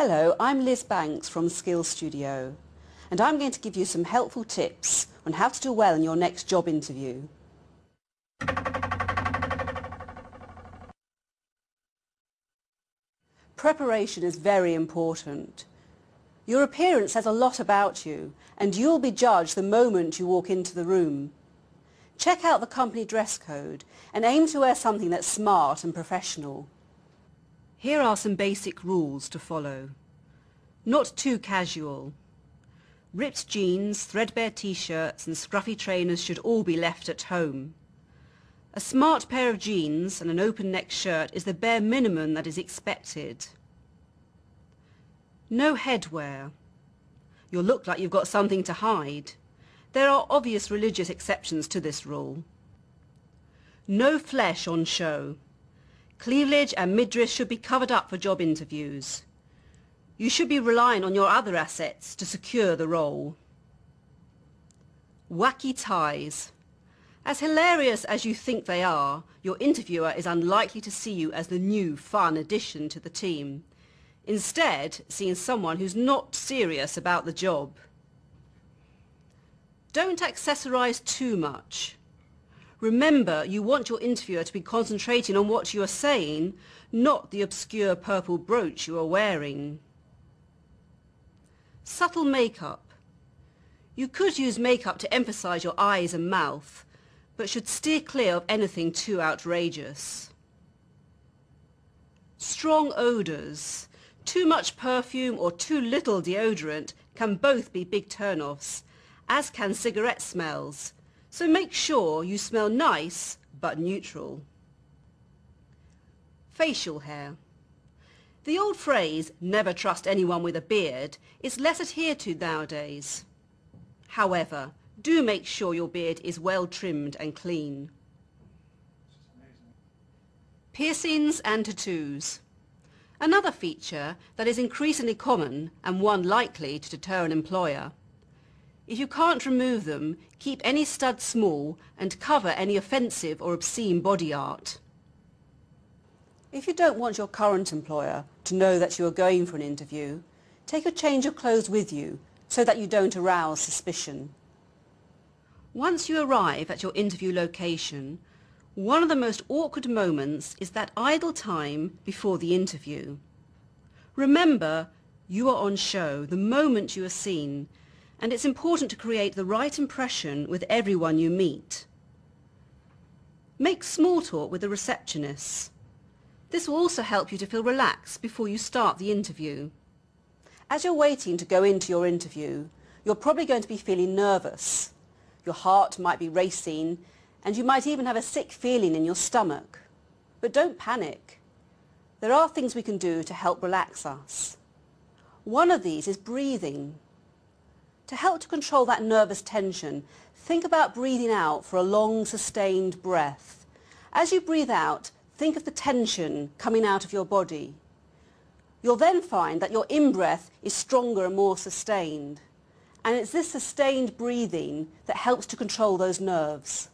Hello, I'm Liz Banks from Skills Studio, and I'm going to give you some helpful tips on how to do well in your next job interview. Preparation is very important. Your appearance says a lot about you, and you'll be judged the moment you walk into the room. Check out the company dress code and aim to wear something that's smart and professional. Here are some basic rules to follow. Not too casual. Ripped jeans, threadbare t-shirts and scruffy trainers should all be left at home. A smart pair of jeans and an open-neck shirt is the bare minimum that is expected. No headwear. You'll look like you've got something to hide. There are obvious religious exceptions to this rule. No flesh on show. Cleavage and midriff should be covered up for job interviews. You should be relying on your other assets to secure the role. Wacky ties. As hilarious as you think they are, your interviewer is unlikely to see you as the new, fun addition to the team. Instead, seeing someone who's not serious about the job. Don't accessorize too much. Remember, you want your interviewer to be concentrating on what you are saying, not the obscure purple brooch you are wearing. Subtle makeup. You could use makeup to emphasize your eyes and mouth, but should steer clear of anything too outrageous. Strong odors. Too much perfume or too little deodorant can both be big turn-offs, as can cigarette smells. So make sure you smell nice but neutral. Facial hair. The old phrase, never trust anyone with a beard, is less adhered to nowadays. However, do make sure your beard is well trimmed and clean. Piercings and tattoos. Another feature that is increasingly common and one likely to deter an employer. If you can't remove them, keep any studs small and cover any offensive or obscene body art. If you don't want your current employer to know that you are going for an interview, take a change of clothes with you so that you don't arouse suspicion. Once you arrive at your interview location, one of the most awkward moments is that idle time before the interview. Remember, you are on show the moment you are seen, and it's important to create the right impression with everyone you meet. Make small talk with the receptionists. This will also help you to feel relaxed before you start the interview. As you're waiting to go into your interview, you're probably going to be feeling nervous. Your heart might be racing, and you might even have a sick feeling in your stomach. But don't panic. There are things we can do to help relax us. One of these is breathing. To help to control that nervous tension, think about breathing out for a long, sustained breath. As you breathe out, think of the tension coming out of your body. You'll then find that your in-breath is stronger and more sustained. And it's this sustained breathing that helps to control those nerves.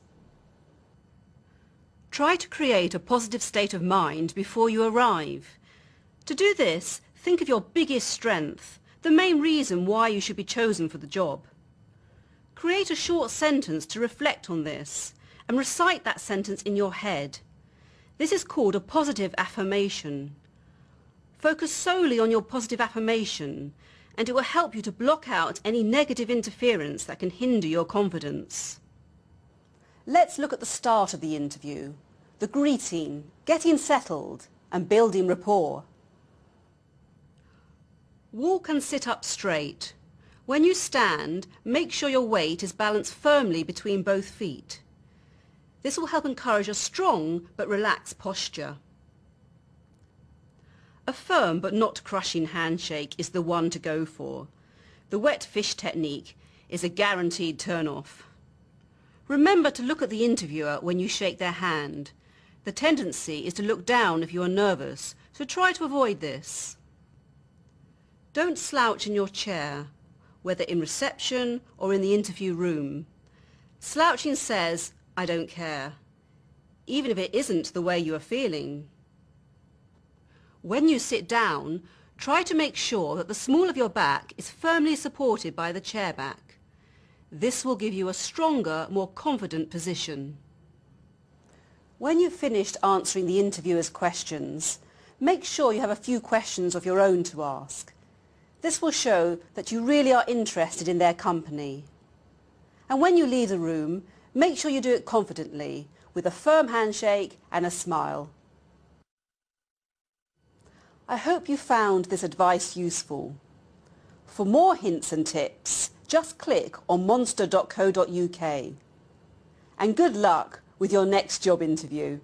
Try to create a positive state of mind before you arrive. To do this, think of your biggest strength, the main reason why you should be chosen for the job. Create a short sentence to reflect on this and recite that sentence in your head. This is called a positive affirmation. Focus solely on your positive affirmation, and it will help you to block out any negative interference that can hinder your confidence. Let's look at the start of the interview, the greeting, getting settled and building rapport. Walk and sit up straight. When you stand, make sure your weight is balanced firmly between both feet. This will help encourage a strong but relaxed posture. A firm but not crushing handshake is the one to go for. The wet fish technique is a guaranteed turn-off. Remember to look at the interviewer when you shake their hand. The tendency is to look down if you are nervous, so try to avoid this. Don't slouch in your chair, whether in reception or in the interview room. Slouching says, "I don't care," even if it isn't the way you are feeling. When you sit down, Try to make sure that the small of your back is firmly supported by the chair back. This will give you a stronger, more confident position. When you've finished answering the interviewer's questions, make sure you have a few questions of your own to ask. This will show that you really are interested in their company. And when you leave the room, make sure you do it confidently, with a firm handshake and a smile. I hope you found this advice useful. For more hints and tips, just click on monster.co.uk. And good luck with your next job interview.